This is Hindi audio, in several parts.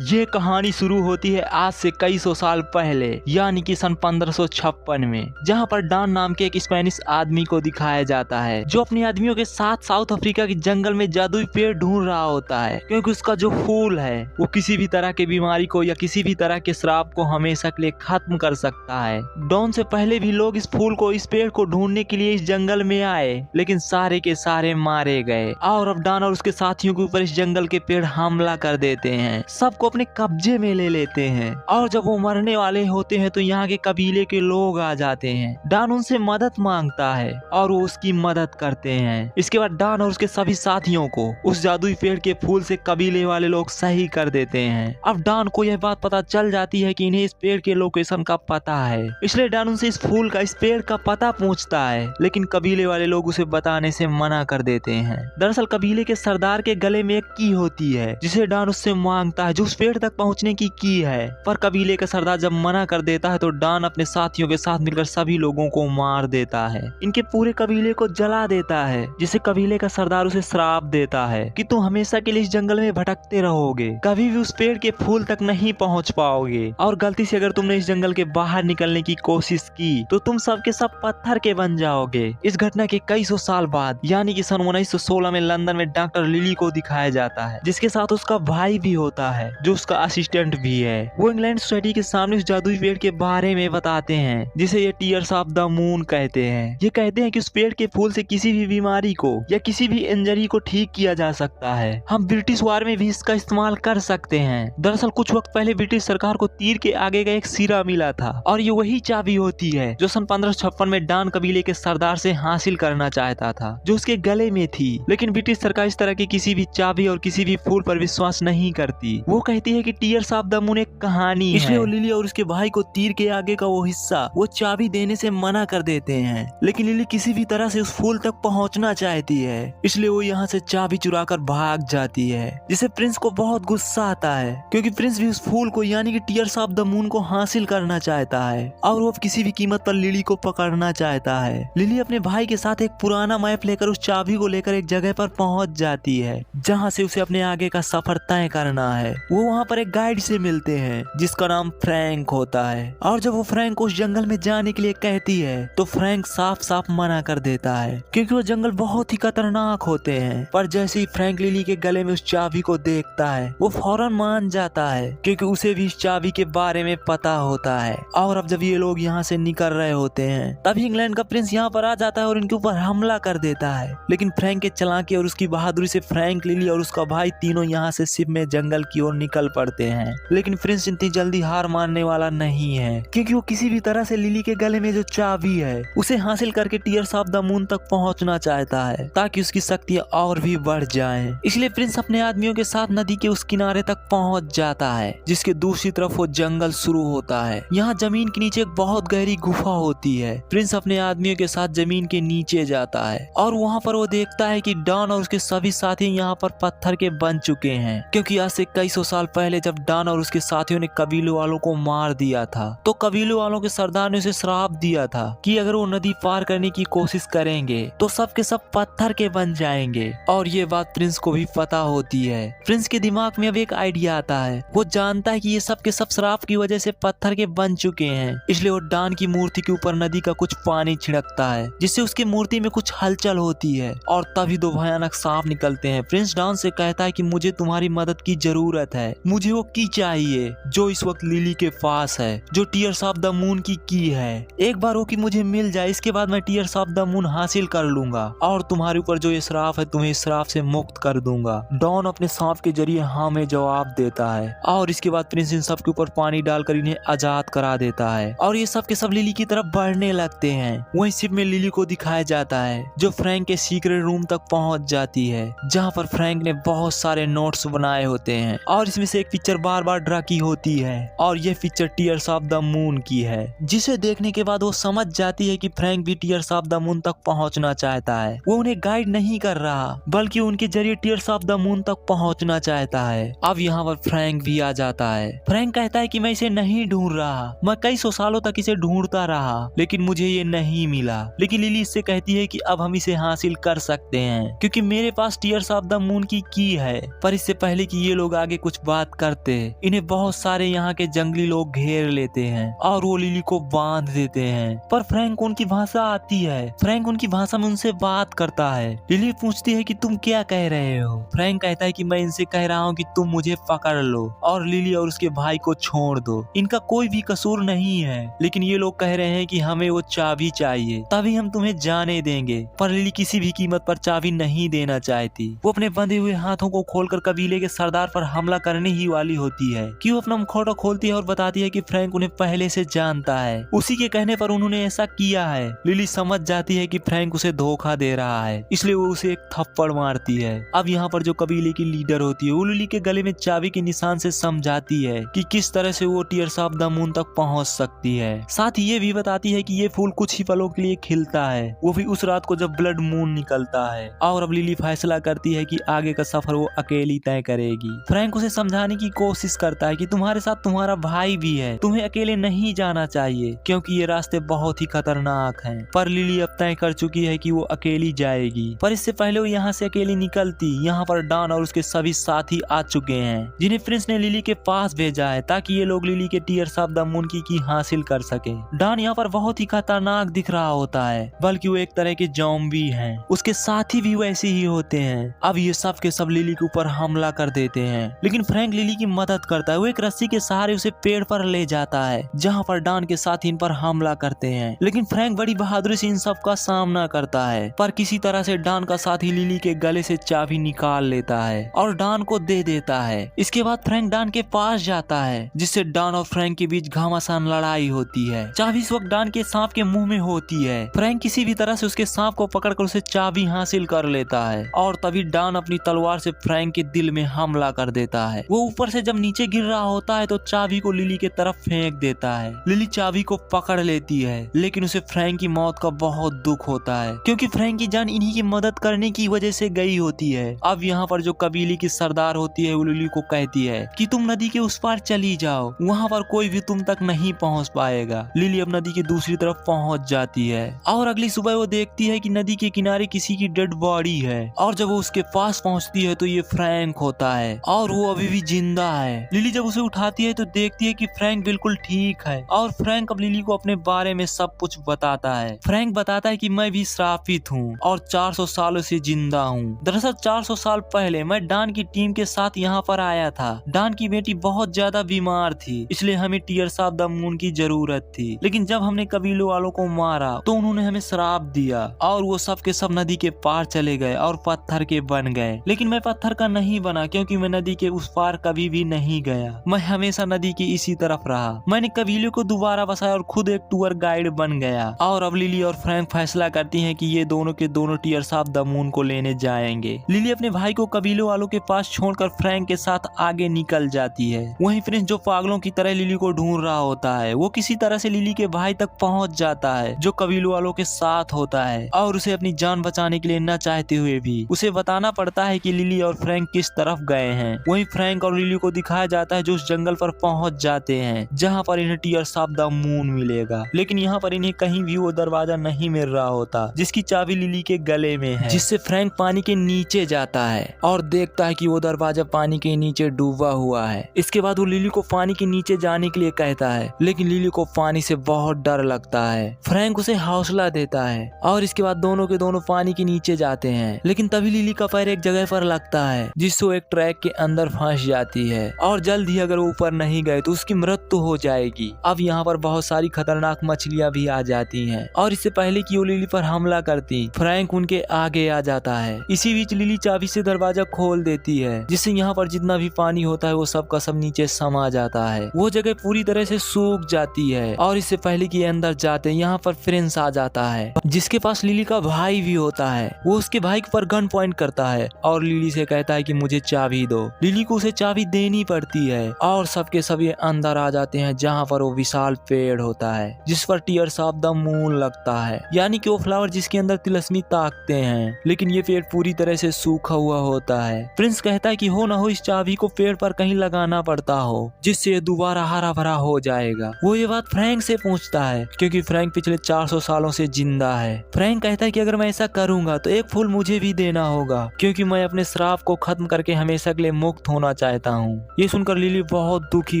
ये कहानी शुरू होती है आज से कई सौ साल पहले, यानी कि सन 1556 में, जहाँ पर डॉन नाम के एक स्पेनिश आदमी को दिखाया जाता है जो अपने आदमियों के साथ साउथ अफ्रीका के जंगल में जादुई पेड़ ढूंढ रहा होता है, क्योंकि उसका जो फूल है वो किसी भी तरह के बीमारी को या किसी भी तरह के श्राप को हमेशा के लिए खत्म कर सकता है। डॉन से पहले भी लोग इस फूल को, इस पेड़ को ढूंढने के लिए इस जंगल में आए, लेकिन सारे के सारे मारे गए। और अब डॉन और उसके साथियों के ऊपर इस जंगल के पेड़ हमला कर देते हैं, सबको अपने कब्जे में ले लेते हैं। और जब वो मरने वाले होते हैं तो यहाँ के कबीले के लोग आ जाते हैं। डॉन उनसे मदद मांगता है और वो उसकी मदद करते हैं। इसके बाद डॉन और उसके सभी साथियों को उस जादुई पेड़ के फूल से कबीले वाले लोग सही कर देते हैं। अब डॉन को यह बात पता चल जाती है कि इन्हें इस पेड़ के लोकेशन का पता है, इसलिए डॉन उनसे इस फूल का, इस पेड़ का पता पूछता है, लेकिन कबीले वाले लोग उसे बताने से मना कर देते हैं। दरअसल कबीले के सरदार के गले में एक की होती है जिसे डॉन उससे मांगता है, जो उस पेड़ तक पहुंचने की है। पर कबीले का सरदार जब मना कर देता है तो डॉन अपने साथियों के साथ मिलकर सभी लोगों को मार देता है, इनके पूरे कबीले को जला देता है, जिसे कबीले का सरदार उसे श्राप देता है कि तुम हमेशा के लिए इस जंगल में भटकते रहोगे, कभी भी उस पेड़ के फूल तक नहीं पहुंच पाओगे, और गलती से अगर तुमने इस जंगल के बाहर निकलने की कोशिश की तो तुम सब के सब पत्थर के बन जाओगे। इस घटना के कई सौ साल बाद, यानी कि सन 1916 में लंदन में डॉक्टर लिली को दिखाया जाता है, जिसके साथ उसका भाई भी होता है जो उसका असिस्टेंट भी है। वो इंग्लैंड सोसाइटी के सामने उस जादुई पेड़ के बारे में बताते हैं, जिसे ये टीयर्स ऑफ द मून कहते हैं। ये कहते हैं कि उस पेड़ के फूल से किसी भी बीमारी को या किसी भी इंजरी को ठीक किया जा सकता है। हम ब्रिटिश वार में भी इसका इस्तेमाल कर सकते हैं। दरअसल कुछ वक्त पहले ब्रिटिश सरकार को तीर के आगे का एक सिरा मिला था, और ये वही चाबी होती है जो सन 1556 में डॉन कबीले के सरदार से हासिल करना चाहता था, जो उसके गले में थी। लेकिन ब्रिटिश सरकार इस तरह की किसी भी चाबी और किसी भी फूल पर विश्वास नहीं करती। वो कहती है कि टीयर्स ऑफ द मून एक कहानी है, इसलिए वो लिली और उसके भाई को तीर के आगे का वो हिस्सा, वो चाबी देने से मना कर देते हैं। लेकिन लिली किसी भी तरह से उस फूल तक पहुंचना चाहती है, इसलिए वो यहाँ से चाबी चुराकर भाग जाती है, जिसे प्रिंस को बहुत गुस्सा आता है, क्योंकि प्रिंस भी उस फूल को, यानी कि टीयर्स ऑफ द मून को हासिल करना चाहता है, और वो किसी भी कीमत पर लिली को पकड़ना चाहता है। लिली अपने भाई के साथ एक पुराना मैप लेकर उस चाबी को लेकर एक जगह पर पहुंच जाती है, जहां से उसे अपने आगे का सफर तय करना है। वो वहां पर एक गाइड से मिलते हैं जिसका नाम फ्रैंक होता है, और जब वो फ्रैंक को उस जंगल में जाने के लिए कहती है तो फ्रैंक साफ साफ मना कर देता है, क्योंकि वो जंगल बहुत ही खतरनाक होते हैं। पर जैसे ही फ्रैंक लिली के गले में उस चाबी को देखता है वो फौरन मान जाता है, क्योंकि उसे भी इस चाबी के बारे में पता होता है। और अब जब ये लोग यहाँ से निकल रहे होते हैं तभी इंग्लैंड का प्रिंस यहाँ पर आ जाता है और इनके ऊपर हमला कर देता है। लेकिन फ्रैंक के चालाकी और उसकी बहादुरी से फ्रैंक, लिली और उसका भाई तीनों यहाँ से शिप में जंगल की ओर निकल पड़ते हैं। लेकिन प्रिंस इतनी जल्दी हार मानने वाला नहीं है, क्योंकि वो किसी भी तरह से लिली के गले में जो चाबी है उसे हासिल करके टीयर्स ऑफ द मून तक पहुंचना चाहता है, ताकि उसकी शक्तियां और भी बढ़ जाएं। इसलिए प्रिंस अपने आदमियों के साथ नदी के उस किनारे तक पहुंच जाता है, जिसके दूसरी तरफ वो जंगल शुरू होता है। यहाँ जमीन के नीचे एक बहुत गहरी गुफा होती है। प्रिंस अपने आदमियों के साथ जमीन के नीचे जाता है और वहाँ पर वो देखता है कि डॉन और उसके सभी साथी यहाँ पर पत्थर के बन चुके हैं, क्योंकि आज से कई सौ साल पहले जब डॉन और उसके साथियों ने कबीले वालों को मार दिया था तो कबीले वालों के सरदार ने उसे श्राप दिया था कि अगर वो नदी पार करने की कोशिश करेंगे तो सब के सब पत्थर के बन जाएंगे। और ये बात प्रिंस को भी पता होती है। प्रिंस के दिमाग में अब एक आइडिया आता है। वो जानता है कि ये सब के सब श्राप की वजह से पत्थर के बन चुके हैं, इसलिए वो डॉन की मूर्ति के ऊपर नदी का कुछ पानी छिड़कता है, जिससे उसकी मूर्ति में कुछ हलचल होती है, और तभी दो भयानक सांप निकलते हैं। प्रिंस डॉन से कहता है कि मुझे तुम्हारी मदद की जरूरत है, मुझे वो की चाहिए जो इस वक्त लिली के पास है, जो टीयर्स ऑफ द मून की है। एक बार वो की मुझे मिल जाए, इसके बाद मैं टीयर्स ऑफ द मून हासिल कर लूंगा और तुम्हारे ऊपर जो ये श्राप है तुम्हें इस श्राप से मुक्त कर दूंगा। डॉन अपने सांप के जरिए हाँ में जवाब देता है, और इसके बाद प्रिंस इन सब के ऊपर पानी डालकर इन्हें आजाद करा देता है, और ये सब के सब लिली की तरफ बढ़ने लगते हैं। वहीं शिप में लिली को दिखाया जाता है जो फ्रैंक के सीक्रेट रूम तक पहुंच जाती है, जहां पर फ्रैंक ने बहुत सारे नोट्स बनाए होते हैं, और इसमें से एक पिक्चर बार बार ड्रा की होती है, और यह picture tears of the moon की है, जिसे देखने के बाद वो समझ जाती है कि फ्रैंक भी टीयर्स ऑफ द मून तक पहुंचना चाहता है। वो उन्हें गाइड नहीं कर रहा बल्कि उनके जरिए टीयर्स ऑफ द मून तक पहुंचना चाहता है। अब यहाँ पर फ्रैंक भी आ जाता है। फ्रैंक कहता है कि मैं इसे नहीं ढूंढ रहा, मैं कई सौ सालों तक इसे ढूंढता रहा, लेकिन मुझे ये नहीं मिला। लेकिन लिली इससे कहती है कि अब हम इसे हासिल कर सकते हैं, क्योंकि मेरे पास टीयर्स ऑफ द मून की है। पर इससे पहले कि ये लोग आगे कुछ बात करते इन्हें बहुत सारे यहाँ के जंगली लोग घेर लेते हैं और वो लिली को बांध देते हैं। पर फ्रैंक उनकी भाषा आती है। फ्रैंक उनकी भाषा में उनसे बात करता है। लिली पूछती है कि तुम क्या कह रहे हो। फ्रैंक कहता है कि मैं इनसे कह रहा हूँ कि तुम मुझे पकड़ लो और लिली और उसके भाई को छोड़ दो। इनका कोई भी कसूर नहीं है, लेकिन ये लोग कह रहे हैं कि हमें वो चाबी चाहिए, तभी हम तुम्हें जाने देंगे। पर लिली किसी भी कीमत पर चाबी नहीं देना चाहती। वो अपने बंधे हुए हाथों को खोलकर कबीले के सरदार पर हमला करने ही वाली होती है कि वो अपना मुखौटा खोलती है और बताती है कि फ्रैंक उन्हें पहले से जानता है। उसी के कहने पर उन्होंने ऐसा किया है। लिली समझ जाती है कि फ्रैंक उसे धोखा दे रहा है, इसलिए वो उसे एक थप्पड़ मारती है। अब यहाँ पर जो कबीले की लीडर होती है वो लिली के गले में चाबी के निशान से समझाती है कि किस तरह से वो टीयर्स ऑफ द मून तक पहुँच सकती है। साथ ही ये भी बताती है कि ये फूल कुछ ही पलों के लिए खिलता है, वो भी उस रात को जब ब्लड मून निकलता है। और अब लिली फैसला करती है कि आगे का सफर वो अकेली तय करेगी। फ्रैंक उसे समझाने की कोशिश करता है कि तुम्हारे साथ तुम्हारा भाई भी है, तुम्हें अकेले नहीं जाना चाहिए क्योंकि ये रास्ते बहुत ही खतरनाक हैं। पर लिली अब तय कर चुकी है कि वो अकेली जाएगी। पर इससे पहले वो यहाँ से अकेली निकलती, यहाँ पर डॉन और उसके सभी साथी आ चुके हैं जिन्हें प्रिंस ने लिली के पास भेजा है ताकि ये लोग लिली के टीयर्स ऑफ द मून की हासिल कर सके। डॉन यहाँ पर बहुत ही खतरनाक दिख रहा होता है, बल्कि वो एक तरह के ज़ॉम्बी हैं। उसके साथी भी वैसे ही होते हैं। अब ये सब के सब लिली के ऊपर हमला कर देते हैं, लेकिन फ्रैंक लिली की मदद करता है। वो एक रस्सी के सहारे उसे पेड़ पर ले जाता है जहाँ पर डॉन के साथी इन पर हमला करते हैं। लेकिन फ्रैंक बड़ी बहादुरी से इन सब का सामना करता है। पर किसी तरह से डॉन का साथी लिली के गले से चाबी निकाल लेता है और डॉन को दे देता है। इसके बाद फ्रैंक डॉन के पास जाता है, जिससे डॉन और फ्रैंक के बीच घमासान लड़ाई होती है। चाबी इस वक्त डॉन के सांप के मुंह में होती है। फ्रैंक किसी भी तरह से उसके सांप को पकड़कर उसे चाबी हासिल कर लेता है और तभी डॉन अपनी तलवार से फ्रैंक के दिल में हमला कर देता है। वो ऊपर से जब नीचे गिर रहा होता है तो चाबी को लिली के तरफ फेंक देता है। लिली चाबी को पकड़ लेती है, लेकिन उसे फ्रैंक की मौत का बहुत दुख होता है क्योंकि फ्रैंक की जान इन्हीं की मदद करने की वजह से गई होती है। अब यहाँ पर जो कबीले की सरदार होती है वो लिली को कहती है कि तुम नदी के उस पार चली जाओ, वहाँ पर कोई भी तुम तक नहीं पहुँच पाएगा। लिली अब नदी की दूसरी तरफ पहुँच जाती है और अगली सुबह वो देखती है कि नदी के किनारे किसी की डेड बॉडी है और जब वो उसके पास पहुँचती है तो ये फ्रैंक होता है और वो अभी भी जिंदा है। लिली जब उसे उठाती है तो देखती है कि फ्रैंक बिल्कुल ठीक है और फ्रैंक अब लिली को अपने बारे में सब कुछ बताता है। फ्रैंक बताता है कि मैं भी श्रापित हूँ और 400 सालों से जिंदा हूँ। दरअसल 400 साल पहले मैं डॉन की टीम के साथ यहाँ पर आया था। डॉन की बेटी बहुत ज्यादा बीमार थी, इसलिए हमें टीयर्स ऑफ द मून की जरूरत थी। लेकिन जब हमने कबीलों वालों को मारा तो उन्होंने हमें श्राप दिया और वो सब के सब नदी के पार चले गए और पत्थर के बन गए। लेकिन मैं पत्थर का नहीं बना क्योंकि मैं नदी के उस पार कभी भी नहीं गया। मैं हमेशा नदी के इसी तरफ रहा। मैंने कबीलों को दोबारा बसाया और खुद एक टूर गाइड बन गया। और अब लिली और फ्रैंक फैसला करती हैं कि ये दोनों के दोनों टीयर्स ऑफ द मून को लेने जाएंगे। लिली अपने भाई को कबीलों वालों के पास छोड़कर फ्रैंक के साथ आगे निकल जाती है। वहीं प्रिंस जो पागलों की तरह लिली को ढूंढ रहा होता है वो किसी तरह से लिली के भाई तक पहुंच जाता है जो कबीलों वालों के साथ होता है और उसे अपनी जान बचाने के लिए न चाहते हुए भी उसे बताना पड़ता है कि लिली और फ्रैंक किस तरफ गए हैं। वहीं फ्रैंक और लिली को दिखाया जाता है जो उस जंगल पर पहुंच जाते हैं जहां पर इन्हें टीयर्स ऑफ द मून मिलेगा। लेकिन यहाँ पर इन्हें कहीं भी वो दरवाजा नहीं मिल रहा होता जिसकी चाबी लिली के गले में है, जिससे फ्रैंक पानी के नीचे जाता है और देखता है कि वो दरवाजा पानी के नीचे डूबा हुआ है। इसके बाद वो लिली को पानी के नीचे जाने के लिए कहता है, लेकिन लिली को पानी से बहुत डर लगता है। फ्रैंक उसे हौसला देता है और इसके बाद दोनों के दोनों पानी के नीचे जाते हैं। लेकिन तभी लिली का पैर एक जगह पर लगता है जिससे वो एक ट्रैक के अंदर फंस जाती है और जल्द ही अगर वो ऊपर नहीं गए तो उसकी मृत्यु हो जाएगी। अब यहाँ पर बहुत सारी खतरनाक मछलियाँ भी आ जाती हैं और इससे पहले कि वो लिली पर हमला करती फ्रैंक उनके आगे आ जाता है। इसी बीच लिली चाबी से दरवाजा खोल देती है जिससे यहाँ पर जितना भी पानी होता है वो सब का सब नीचे समा जाता है। वो जगह पूरी तरह से सूख जाती है और इससे पहले कि अंदर जाते यहाँ पर प्रिंस आ जाता है जिसके पास लिली का भाई भी होता है। वो उसके भाई पर गन पॉइंट करता है और लिली से कहता है कि मुझे चाबी दो। लिली को उसे चाबी देनी पड़ती है और सबके सब ये अंदर आ जाते हैं जहाँ पर वो विशाल पेड़ होता है जिस पर टीयर्स ऑफ द मून लगता है, यानी कि वो फ्लावर जिसके अंदर तिलस्मी ताकते हैं। लेकिन ये पेड़ पूरी तरह से सूखा हुआ होता है। प्रिंस कहता है कि हो ना हो इस चाबी को पेड़ पर कहीं लगाना पड़ता हो जिससे दोबारा हरा भरा हो जाएगा। वो ये बात फ्रैंक से पूछता है क्योंकि फ्रैंक पिछले 400 सालों से जिंदा है। फ्रैंक कहता है कि अगर मैं ऐसा करूंगा तो एक फूल मुझे भी देना होगा क्योंकि मैं अपने श्राप को खत्म करके हमेशा के लिए मुक्त होना होना चाहता हूँ। ये सुनकर लिली बहुत दुखी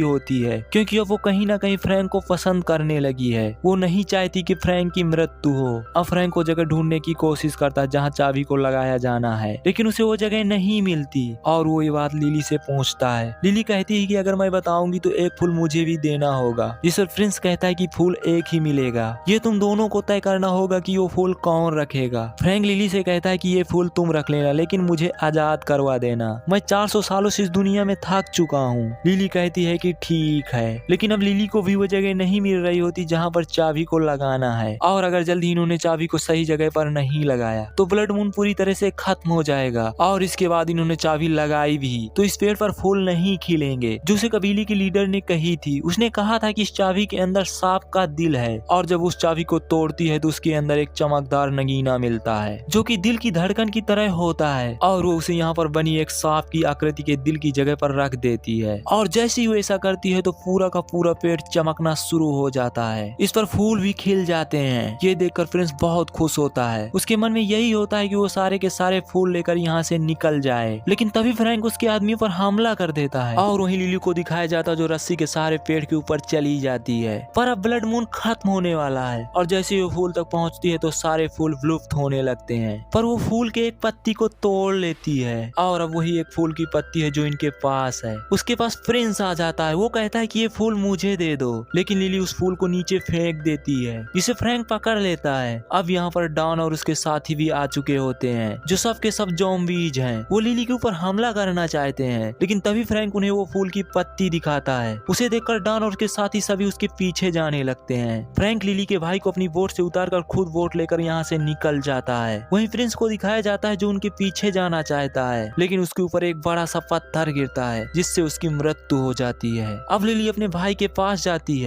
होती है क्योंकि अब वो कहीं ना कहीं फ्रैंक को पसंद करने लगी है। वो नहीं चाहती कि फ्रैंक की मृत्यु हो। अब फ्रैंक को जगह ढूंढने की कोशिश करता है जहाँ चाबी को लगाया जाना है, लेकिन उसे वो जगह नहीं मिलती और वो ये बात लिली से पूछता है। लिली कहती है कि अगर मैं बताऊंगी तो एक फूल मुझे भी देना होगा, जिस पर प्रिंस कहता है कि फूल एक ही मिलेगा, ये तुम दोनों को तय करना होगा कि वो फूल कौन रखेगा। फ्रैंक लिली से कहता है कि ये फूल तुम रख लेना, लेकिन मुझे आजाद करवा देना, मैं 400 सालों से इस दुनिया में थक चुका हूँ। लिली कहती है कि ठीक है, लेकिन अब लिली को भी वो जगह नहीं मिल रही होती जहाँ पर चाबी को लगाना है, और अगर जल्दी इन्होंने चाबी को सही जगह पर नहीं लगाया तो ब्लड मून पूरी तरह से खत्म हो जाएगा। और इसके बाद इन्होंने चाबी लगाई भी तो इस पेड़ पर फूल नहीं खिलेंगे, जो उसे कबीले की लीडर ने कही थी। उसने कहा था कि इस चाबी के अंदर सांप का दिल है, और जब उस चाबी को तोड़ती है तो उसके अंदर एक चमकदार नगीना मिलता है जो कि दिल की धड़कन की तरह होता है, और वो उसे यहाँ पर बनी एक सांप की आकृति के दिल की जगह पर रख देती है। और जैसे ही वो ऐसा करती है तो पूरा का पूरा पेड़ चमकना शुरू हो जाता है, इस पर फूल भी खिल जाते हैं। ये देखकर प्रिंस बहुत खुश होता है। उसके मन में यही होता है कि वो सारे के सारे फूल लेकर यहाँ से निकल जाए, लेकिन तभी फ्रैंक उसके आदमियों पर हमला कर देता है और वहीं लिली को दिखाया जाता है जो रस्सी के सहारे पेड़ के ऊपर चली जाती है। पर अब ब्लड मून खत्म होने वाला है, और जैसे ही वो फूल तक पहुँचती है तो सारे फूल विलुप्त होने लगते हैं। पर वो फूल के एक पत्ती को तोड़ लेती है, और अब वही एक फूल की पत्ती है जो इनके पास है। उसके पास प्रिंस आ जाता है। वो कहता है कि ये फूल मुझे दे दो, लेकिन लिली उस फूल को नीचे फेंक देती है, जिसे फ्रैंक पकड़ लेता है। अब यहाँ पर डॉन और उसके साथी भी आ चुके होते हैं, जो सब के सब ज़ॉम्बीज हैं। वो लिली के ऊपर हमला करना चाहते हैं, लेकिन तभी फ्रैंक उन्हें वो फूल की पत्ती दिखाता है। उसे देखकर डॉन और उसके साथी सभी उसके पीछे जाने लगते हैं। फ्रैंक लिली के भाई को अपनी बोट से उतारकर खुद बोट लेकर यहाँ से निकल जाता है। वहीं प्रिंस को दिखाया जाता है जो उनके पीछे जाना चाहता है, लेकिन उसके ऊपर एक बड़ा सा पत्थर गिरता है जिससे उसकी मृत्यु हो जाती है। अब लिली अपने भाई के पास जाती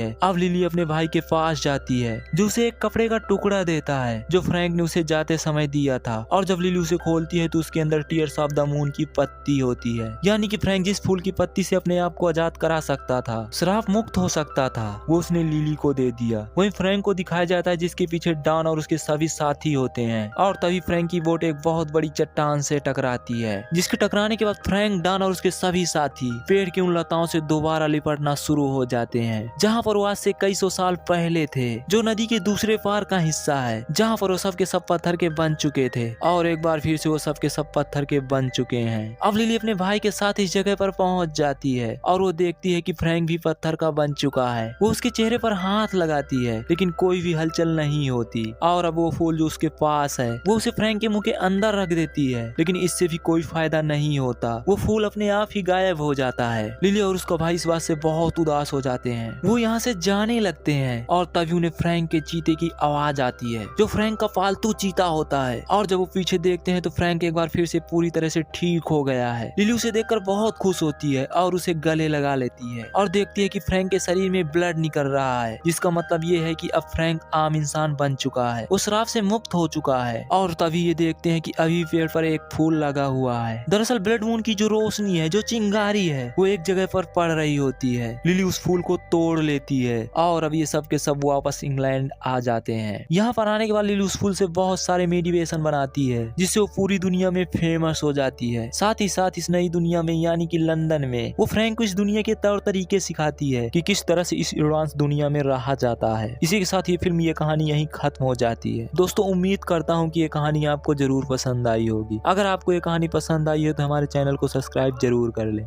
है, जो उसे एक कपड़े का टुकड़ा देता है जो फ्रैंक ने उसे जाते समय दिया था। और जब लिली उसे खोलती है तो उसके अंदर टीयर्स ऑफ द मून की पत्ती होती है, यानी कि फ्रैंक जिस फूल की पत्ती से अपने आप को आजाद करा सकता था, श्राप मुक्त हो सकता था, वो उसने लिली को दे दिया। वहीं फ्रैंक को दिखाया जाता है जिसके पीछे डॉन और उसके सभी साथी होते हैं, और तभी फ्रैंक की बोट एक बहुत बड़ी चट्टान से टकराती है, जिसके टकराने के बाद फ्रैंक, डॉन और उसके सभी साथी पेड़ की उन लताओं से दोबारा लिपटना शुरू हो जाते हैं, जहाँ पर वो आज से कई सौ साल पहले थे, जो नदी के दूसरे पार का हिस्सा है, जहाँ पर वो सब के सब पत्थर के बन चुके थे, और एक बार फिर से वो सब के सब पत्थर के बन चुके हैं। अब लिली अपने भाई के साथ इस जगह पर पहुंच जाती है, और वो देखती है कि फ्रैंक भी पत्थर का बन चुका है। वो उसके चेहरे पर हाथ लगाती है, लेकिन कोई भी हलचल नहीं होती, और अब वो फूल जो उसके पास है वो उसे फ्रैंक के मुंह के अंदर रख देती है, लेकिन इससे भी कोई फायदा नहीं होता। वो फूल अपने आप ही गायब हो जाता है। लिली और उसका भाई इस बात से बहुत उदास हो जाते हैं। वो यहाँ से जाने लगते हैं, और तभी उन्हें फ्रैंक के चीते की आवाज आती है, जो फ्रैंक का पालतू चीता होता है। और जब वो पीछे देखते हैं तो फ्रैंक एक बार फिर से पूरी तरह से ठीक हो गया है। लिली उसे देखकर बहुत खुश होती है और उसे गले लगा लेती है, और देखती है कि फ्रैंक के शरीर में ब्लड निकल रहा है, जिसका मतलब ये है कि अब फ्रैंक आम इंसान बन चुका है, वो श्राप से मुक्त हो चुका है। और तभी ये देखते हैं कि अभी पेड़ पर एक फूल लगा हुआ है। दरअसल ब्लड मून की जो रोशनी है, जो चिंगारी है, वो एक जगह पर पड़ रही होती है। लिली उस फूल को तोड़ लेती है, और अब ये सब के सब वापस इंग्लैंड आ जाते हैं। यहाँ पर आने के बाद लिली उस फूल से बहुत सारे मेडिटेशन बनाती है, जिससे वो पूरी दुनिया में फेमस हो जाती है। साथ ही साथ इस नई दुनिया में, यानी कि लंदन में, वो फ्रैंक को इस दुनिया के तौर तरीके सिखाती है कि किस तरह से इस एडवांस दुनिया में रहा जाता है। इसी के साथ ये फिल्म, ये कहानी यहीं खत्म हो जाती है। दोस्तों, उम्मीद करता हूँ कि ये कहानी आपको जरूर पसंद आई होगी। अगर आपको ये कहानी पसंद आई है तो हमारे चैनल को सब्सक्राइब जरूर कर लें।